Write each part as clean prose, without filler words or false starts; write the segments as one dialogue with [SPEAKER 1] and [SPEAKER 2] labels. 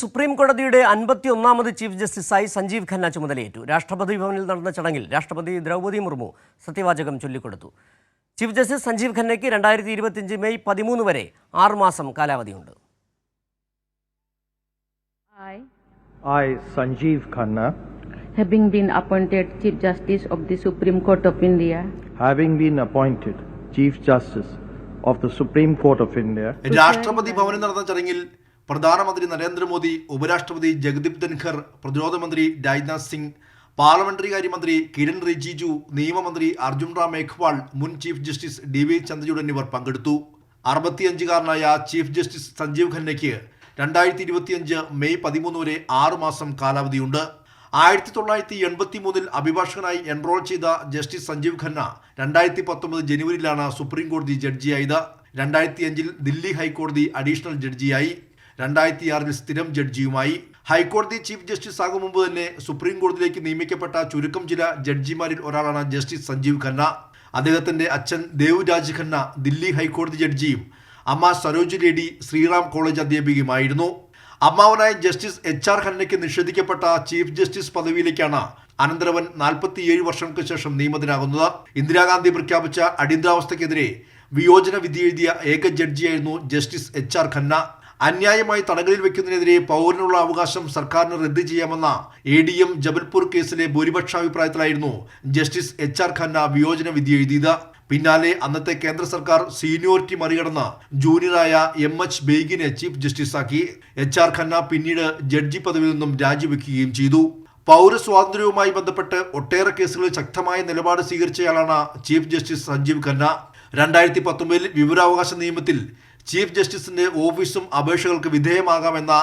[SPEAKER 1] Supreme കോടതിയുടെ 51ാമത് chief ജസ്റ്റിസായി Sanjeev Khanna ചുമതലയേറ്റു. രാഷ്ട്രപതി ഭവനിൽ നടന്ന ചടങ്ങിൽ രാഷ്ട്രപതി ദ്രൗപദി മുർമു സത്യവാചകം ചൊല്ലിക്കൊടുത്തു. ചീഫ് ജസ്റ്റിസ് സഞ്ജീവ് ഖന്നയ്ക്ക് 2025 മെയ് 13 വരെ 6 മാസം കാലാവധിയുണ്ട്.
[SPEAKER 2] I, Sanjeev Khanna,
[SPEAKER 3] having been appointed Chief Justice of the Supreme Court of India,
[SPEAKER 2] Chief Justice of the Supreme Court of India,
[SPEAKER 4] രാഷ്ട്രപതി ഭവനിൽ നടന്ന ചടങ്ങിൽ പ്രധാനമന്ത്രി നരേന്ദ്രമോദി, ഉപരാഷ്ട്രപതി ജഗദീപ് ധൻഖർ, പ്രതിരോധ മന്ത്രി രാജ്നാഥ് സിംഗ്, പാർലമെന്ററി കാര്യമന്ത്രി കിരൺ റിജിജു, നിയമമന്ത്രി അർജുൻ റാം മേഘ്വാൾ, മുൻ ചീഫ് ജസ്റ്റിസ് DY ചന്ദ്രചൂഡ് എന്നിവർ പങ്കെടുത്തു. 65-കാരനായ ചീഫ് ജസ്റ്റിസ് സഞ്ജീവ് ഖന്നയ്ക്ക് 2025 മെയ് 13 വരെ 6 മാസം കാലാവധിയുണ്ട്. 1983 അഭിഭാഷകനായി എൻറോൾ ചെയ്ത ജസ്റ്റിസ് സഞ്ജീവ് ഖന്ന 2019 ജനുവരിയിലാണ് സുപ്രീം കോടതി ജഡ്ജിയായത്. 2005 ദില്ലി ഹൈക്കോടതി അഡീഷണൽ ജഡ്ജിയായി. 2006 സ്ഥിരം ജഡ്ജിയുമായി. ഹൈക്കോടതി ചീഫ് ജസ്റ്റിസ് ആകും മുമ്പ് തന്നെ സുപ്രീം കോടതിയിലേക്ക് നിയമിക്കപ്പെട്ട ചുരുക്കം ചില ജഡ്ജിമാരിൽ ഒരാളാണ് ജസ്റ്റിസ് സഞ്ജീവ് ഖന്ന. അദ്ദേഹത്തിന്റെ അച്ഛൻ ദേവ്രാജ് ഖന്ന ദില്ലി ഹൈക്കോടതി ജഡ്ജിയും അമ്മ സരോജ് ലേഡി ശ്രീറാം കോളേജ് അധ്യാപികയുമായിരുന്നു. അമ്മാവനായ ജസ്റ്റിസ് HR ഖന്നയ്ക്ക് നിഷേധിക്കപ്പെട്ട ചീഫ് ജസ്റ്റിസ് പദവിയിലേക്കാണ് അനന്തരവൻ 47 വർഷങ്ങൾക്ക് ശേഷം നിയമിതനാകുന്നത്. ഇന്ദിരാഗാന്ധി പ്രഖ്യാപിച്ച അടിയന്തരാവസ്ഥയ്ക്കെതിരെ വിയോജന വിധി എഴുതിയ ഏക ജഡ്ജിയായിരുന്നു ജസ്റ്റിസ് HR ഖന്ന. അന്യായമായി തടങ്കലിൽ വെക്കുന്നതിനെതിരെ പൗരനുള്ള അവകാശം സർക്കാരിന് റദ്ദ് ചെയ്യാമെന്ന ADM ജബൽപൂർ കേസിലെ ഭൂരിപക്ഷാഭിപ്രായത്തിലായിരുന്നു ജസ്റ്റിസ് HR ഖന്ന വിയോജന വിധി എഴുതിയത്. പിന്നാലെ അന്നത്തെ കേന്ദ്ര സർക്കാർ സീനിയോറിറ്റി മറികടന്ന് ജൂനിയറായ MH ബെയ്ഗിനെ ചീഫ് ജസ്റ്റിസാക്കി. HR ഖന്ന പിന്നീട് ജഡ്ജി പദവിയിൽ നിന്നും രാജിവെക്കുകയും ചെയ്തു. പൗരസ്വാതന്ത്ര്യവുമായി ബന്ധപ്പെട്ട് ഒട്ടേറെ കേസുകളിൽ ശക്തമായ നിലപാട് സ്വീകരിച്ചയാളാണ് ചീഫ് ജസ്റ്റിസ് സഞ്ജീവ് ഖന്ന. 2019 വിവരാവകാശ നിയമത്തിൽ ചീഫ് ജസ്റ്റിസിന്റെ ഓഫീസും അപേക്ഷകൾക്ക് വിധേയമാകാമെന്ന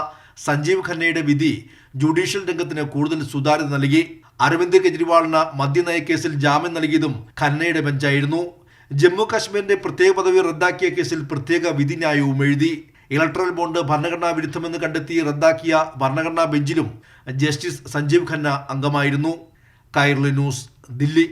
[SPEAKER 4] സഞ്ജീവ് ഖന്നയുടെ വിധി ജുഡീഷ്യൽ രംഗത്തിന് കൂടുതൽ സുതാര്യത നൽകി. അരവിന്ദ് കെജ്രിവാളിന് മദ്യനയ കേസിൽ ജാമ്യം നൽകിയതും ഖന്നയുടെ ബെഞ്ചായിരുന്നു. ജമ്മു കാശ്മീരിന്റെ പ്രത്യേക പദവി റദ്ദാക്കിയ കേസിൽ പ്രത്യേക വിധി ന്യായവും എഴുതി. ഇലക്ട്രൽ ബോണ്ട് ഭരണഘടനാ വിരുദ്ധമെന്ന് കണ്ടെത്തി റദ്ദാക്കിയ ഭരണഘടനാ ബെഞ്ചിലും ജസ്റ്റിസ് സഞ്ജീവ് ഖന്ന അംഗമായിരുന്നു. കൈരളി ന്യൂസ്, ദില്ലി.